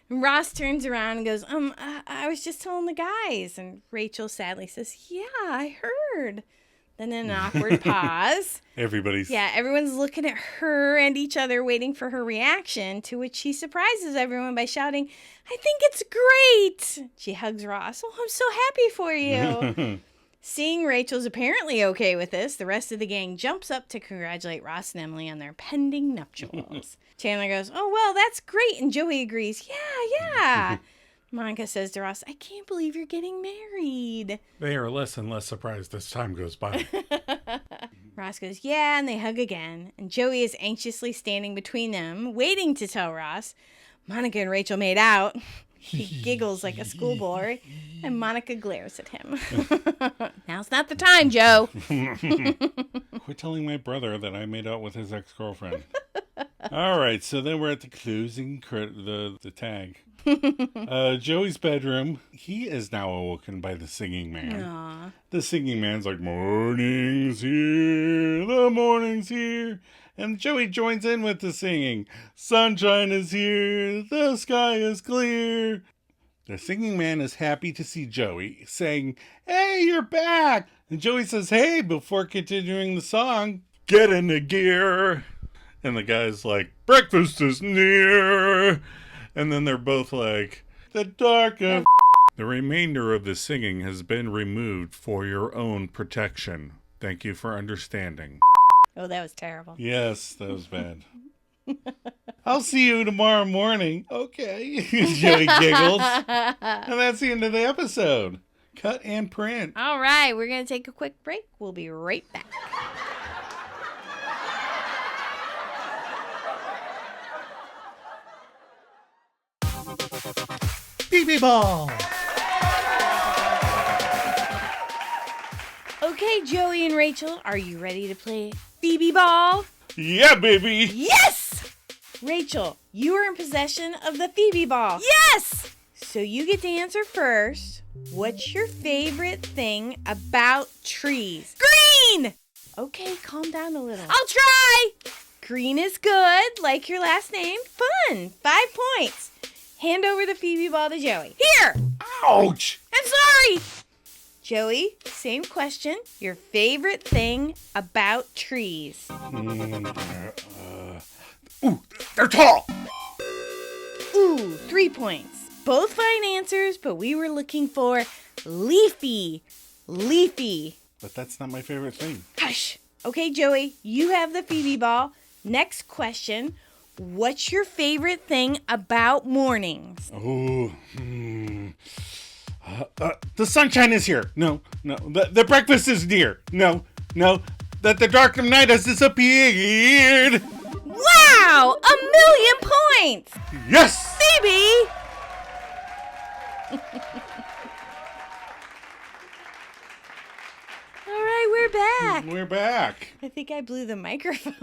Ross turns around and goes, I was just telling the guys. And Rachel sadly says, yeah, I heard. Then an awkward pause. Everyone's looking at her and each other waiting for her reaction, to which she surprises everyone by shouting, I think it's great. She hugs Ross. Oh, I'm so happy for you. Seeing Rachel's apparently okay with this, the rest of the gang jumps up to congratulate Ross and Emily on their pending nuptials. Chandler goes, oh, well, that's great. And Joey agrees, yeah. Monica says to Ross, I can't believe you're getting married. They are less and less surprised as time goes by. Ross goes, yeah, and they hug again. And Joey is anxiously standing between them, waiting to tell Ross. Monica and Rachel made out. He giggles like a schoolboy, and Monica glares at him. Now's not the time, Joe. Quit telling my brother that I made out with his ex-girlfriend. All right, so then we're at the closing, the tag. Joey's bedroom. He is now awoken by the singing man. Aww. The singing man's like, morning's here, the morning's here. And Joey joins in with the singing. Sunshine is here, the sky is clear. The singing man is happy to see Joey, saying, hey, you're back. And Joey says, hey, before continuing the song, get into gear. And the guy's like, breakfast is near. And then they're both like, the dark of... The remainder of the singing has been removed for your own protection. Thank you for understanding. Oh, that was terrible. Yes, that was bad. I'll see you tomorrow morning. Okay. Joey giggles. And that's the end of the episode. Cut and print. All right, we're going to take a quick break. We'll be right back. BB ball. Okay, Joey and Rachel, are you ready to play BB ball? Yeah, baby. Yes! Rachel, you are in possession of the Phoebe ball. Yes! So you get to answer first. What's your favorite thing about trees? Green! Okay, calm down a little. I'll try! Green is good, like your last name. Fun. 5 points. Hand over the Phoebe ball to Joey. Here! Ouch! I'm sorry! Joey, same question. Your favorite thing about trees? Ooh, they're tall! Ooh, 3 points. Both fine answers, but we were looking for leafy. Leafy. But that's not my favorite thing. Hush. Okay, Joey, you have the Phoebe ball. Next question. What's your favorite thing about mornings? Oh, the sunshine is here. No. The breakfast is near. No. That the dark of night has disappeared. Wow! 1,000,000 points! Yes! Phoebe! All right, we're back. We're back. I think I blew the microphone.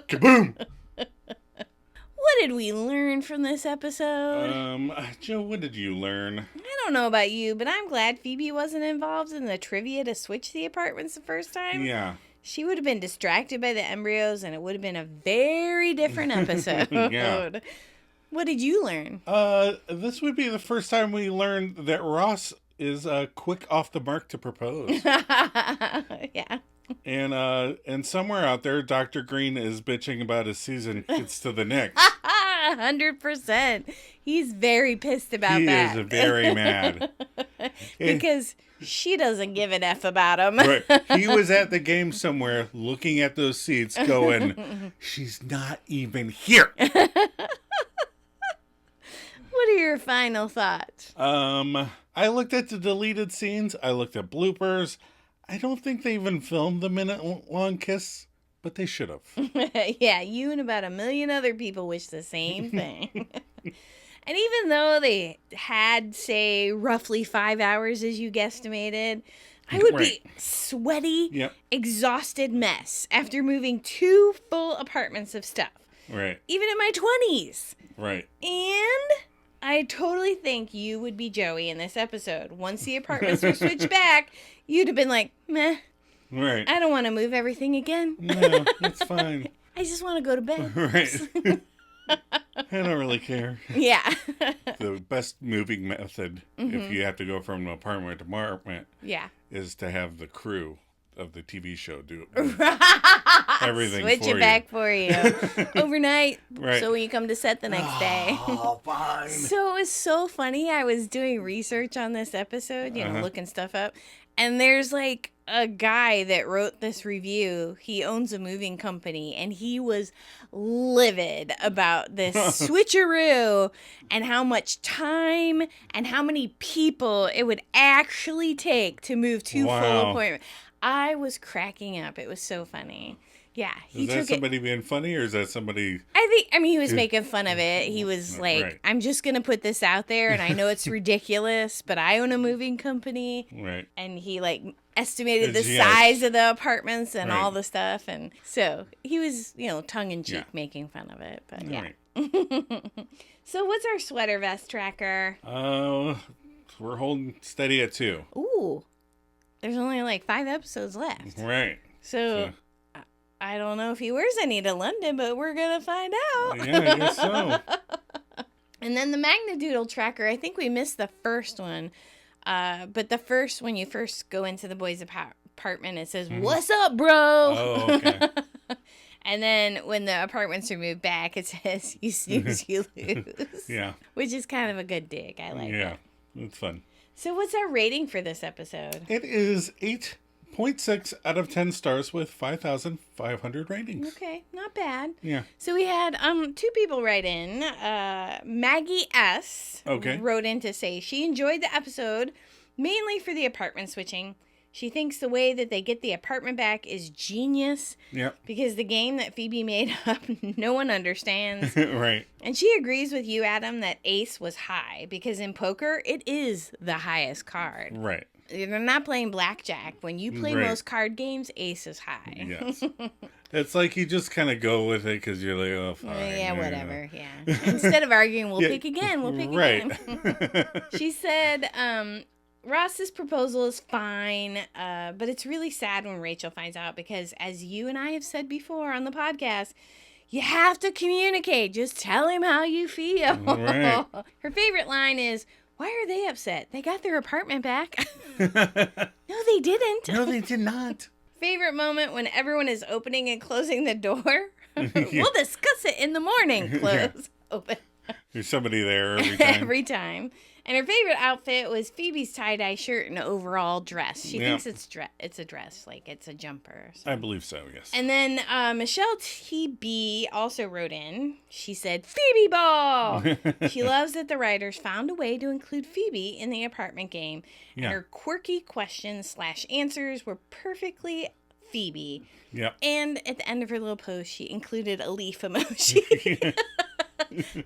Kaboom! What did we learn from this episode? Joe, what did you learn? I don't know about you, but I'm glad Phoebe wasn't involved in the trivia to switch the apartments the first time. Yeah. She would have been distracted by the embryos, and it would have been a very different episode. Yeah. What did you learn? This would be the first time we learned that Ross is quick off the mark to propose. Yeah. And somewhere out there, Dr. Green is bitching about his season tickets to the Knicks. 100%. He's very pissed about that. He is very mad. Because she doesn't give an F about him. Right. He was at the game somewhere looking at those seats going, she's not even here. What are your final thoughts? I looked at the deleted scenes. I looked at bloopers. I don't think they even filmed the minute-long kiss, but they should have. Yeah, you and about 1,000,000 other people wish the same thing. And even though they had, say, roughly 5 hours, as you guesstimated, I would be sweaty, exhausted mess after moving 2 full apartments of stuff. Right. Even in my 20s. Right. And I totally think you would be Joey in this episode. Once the apartments were switched back, you'd have been like, meh. Right. I don't want to move everything again. No, it's fine. I just want to go to bed. Right. I don't really care. Yeah. The best moving method, if you have to go from apartment to apartment, Yeah. is to have the crew of the TV show do everything Switch for you. Back for you. Overnight. Right. So when you come to set the next day. Oh, fine. So it was so funny. I was doing research on this episode, looking stuff up. And there's like a guy that wrote this review. He owns a moving company, and he was livid about this switcheroo and how much time and how many people it would actually take to move two full appointments. I was cracking up. It was so funny. Yeah. Is that somebody being funny, or is that somebody... I mean, he was making fun of it. He was like, right. I'm just going to put this out there, and I know it's ridiculous, but I own a moving company. Right. And he, like, estimated the size of the apartments and all the stuff. And so he was, tongue-in-cheek making fun of it. But, yeah. Right. So what's our sweater vest tracker? We're holding steady at 2. Ooh. There's only, like, 5 episodes left. Right. So I don't know if he wears any to London, but we're going to find out. Yeah, I guess so. And then the Magnadoodle tracker, I think we missed the first one. But the first, when you first go into the boys' apartment, it says, "What's up, bro?" Oh, okay. And then when the apartments are moved back, it says, "You snooze, you lose." Yeah. Which is kind of a good dig. I like it. Yeah, it's fun. So what's our rating for this episode? It is 8.6 out of 10 stars with 5,500 ratings. Okay, not bad. Yeah. So we had 2 people write in. Maggie S. wrote in to say she enjoyed the episode, mainly for the apartment switching. She thinks the way that they get the apartment back is genius. Yep. Because the game that Phoebe made up, no one understands. Right. And she agrees with you, Adam, that ace was high. Because in poker, it is the highest card. Right. They're not playing blackjack. When you play most card games, ace is high. Yes. It's like you just kind of go with it because you're like, oh, fine. Yeah, whatever. Yeah. Instead of arguing, we'll pick again. We'll pick again. She said, Ross's proposal is fine, but it's really sad when Rachel finds out because, as you and I have said before on the podcast, you have to communicate. Just tell him how you feel. Right. Her favorite line is, "Why are they upset? They got their apartment back." No, they didn't. No, they did not. Favorite moment when everyone is opening and closing the door. We'll discuss it in the morning. Close, open. There's somebody there every time. Every time. And her favorite outfit was Phoebe's tie-dye shirt and overall dress. She thinks it's a dress, like it's a jumper. So. I believe so, yes. And then Michelle TB also wrote in. She said, "Phoebe Ball!" She loves that the writers found a way to include Phoebe in the apartment game. And her quirky questions/answers were perfectly Phoebe. Yeah. And at the end of her little post, she included a leaf emoji.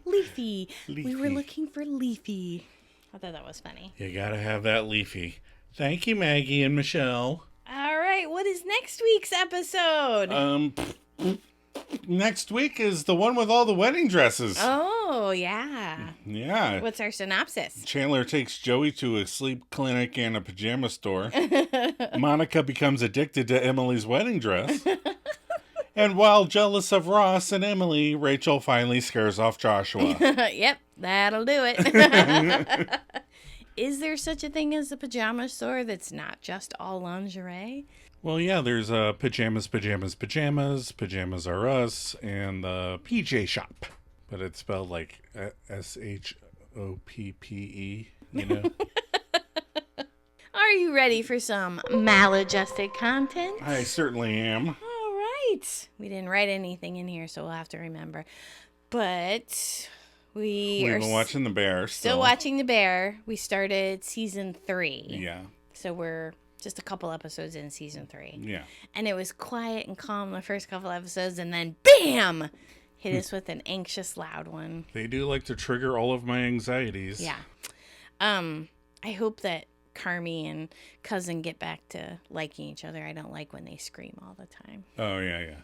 Leafy. We were looking for Leafy. I thought that was funny. You gotta have that Leafy. Thank you, Maggie and Michelle. All right, what is next week's episode? Next week is the one with all the wedding dresses. Oh, yeah. Yeah. What's our synopsis? Chandler takes Joey to a sleep clinic and a pajama store. Monica becomes addicted to Emily's wedding dress. And while jealous of Ross and Emily, Rachel finally scares off Joshua. Yep, that'll do it. Is there such a thing as a pajama store that's not just all lingerie? Well, yeah, there's Pajamas, Pajamas, Pajamas, Pajamas Are Us, and the PJ Shop. But it's spelled like SHOPPE, you know? Are you ready for some maladjusted content? I certainly am. We didn't write anything in here, so we'll have to remember. But we've been watching The Bear. Still watching The Bear. We started season 3. Yeah. So we're just a couple episodes in season 3. Yeah. And it was quiet and calm the first couple episodes, and then BAM! Hit us with an anxious, loud one. They do like to trigger all of my anxieties. Yeah. I hope that Carmi and Cousin get back to liking each other. I don't like when they scream all the time. Oh, yeah.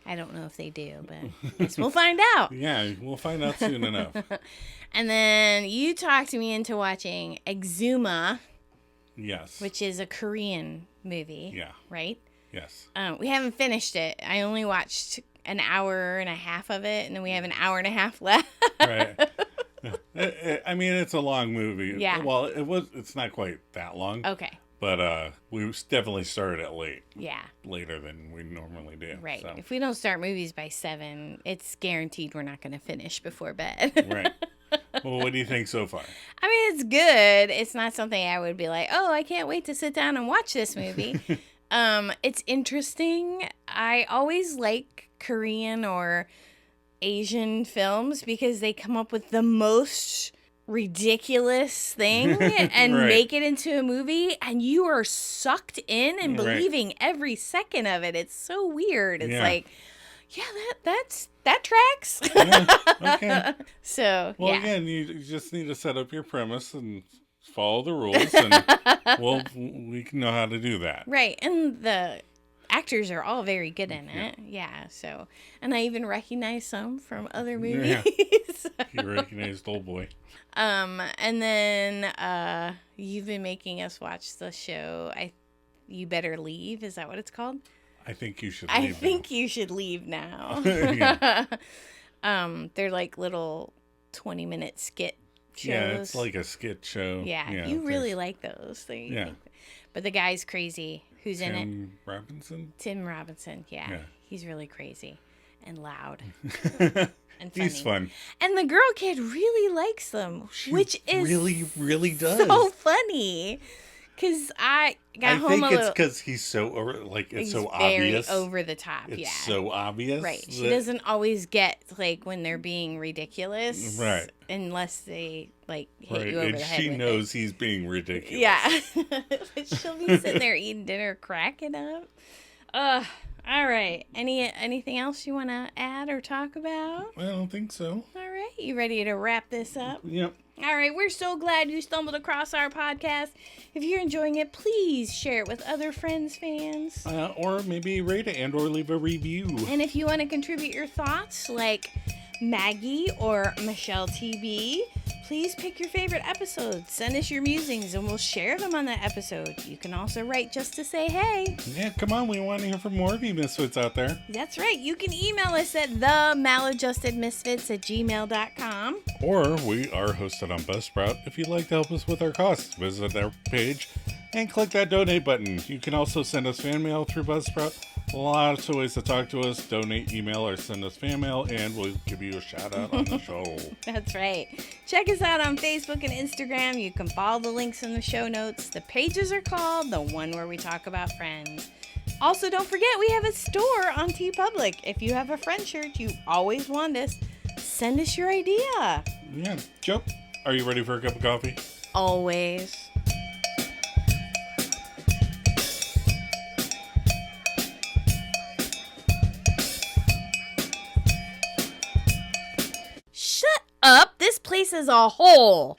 I don't know if they do, but I guess we'll find out. Yeah, we'll find out soon enough. And then you talked me into watching Exuma. Yes. Which is a Korean movie. Yeah. Right? Yes. We haven't finished it. I only watched an hour and a half of it, and then we have an hour and a half left. Right. I mean, it's a long movie. Yeah. Well, it's not quite that long. Okay. But we definitely started it late. Yeah. Later than we normally do. Right. So. If we don't start movies by 7, it's guaranteed we're not going to finish before bed. Right. Well, what do you think so far? I mean, it's good. It's not something I would be like, oh, I can't wait to sit down and watch this movie. It's interesting. I always like Korean or Asian films because they come up with the most ridiculous thing and Right. make it into a movie, and you are sucked in and believing every second of it. It's so weird. It's like, yeah, that tracks. Yeah, okay. So, well, yeah. again, you just need to set up your premise and follow the rules, and we can know how to do that. Right, and the actors are all very good in it. Yeah, so, and I even recognize some from other movies. Yeah. You recognized Old Boy. And then you've been making us watch the show. You Better Leave. Is that what it's called? I think you should leave. You should leave now. They're like little 20-minute skit shows. Yeah, it's like a skit show. Yeah, you really like those things. Yeah. But the guy's crazy. Who's in it? Tim Robinson? Tim Robinson, yeah. He's really crazy and loud. And funny. He's fun. And the girl kid really likes them, which is really does. so funny. Because I got home a little... I think it's because he's so, it's so obvious. Very over the top, It's so obvious. Right. She doesn't always get, when they're being ridiculous. Right. Unless they, hit you over and the head she with knows he's being ridiculous. Yeah. She'll be sitting there eating dinner, cracking up. All right. Anything else you want to add or talk about? I don't think so. All right. You ready to wrap this up? Yep. All right. We're so glad you stumbled across our podcast. If you're enjoying it, please share it with other friends, fans. Or maybe rate it and or leave a review. And if you want to contribute your thoughts, like Maggie or Michelle TB, please pick your favorite episodes. Send us your musings and we'll share them on that episode. You can also write just to say hey. Yeah, come on. We want to hear from more of you misfits out there. That's right. You can email us at themaladjustedmisfits@gmail.com. Or we are hosted on Buzzsprout. If you'd like to help us with our costs, visit our page and click that donate button. You can also send us fan mail through Buzzsprout. Lots of ways to talk to us. Donate, email, or send us fan mail, and we'll give you a shout out on the show. That's right. Check us out on Facebook and Instagram. You can follow the links in the show notes. The pages are called The One Where We Talk About Friends. Also, don't forget we have a store on TeePublic. If you have a friend shirt you always want us, send us your idea. Yeah. Joe, are you ready for a cup of coffee? Always. Shut up! This place is a hole!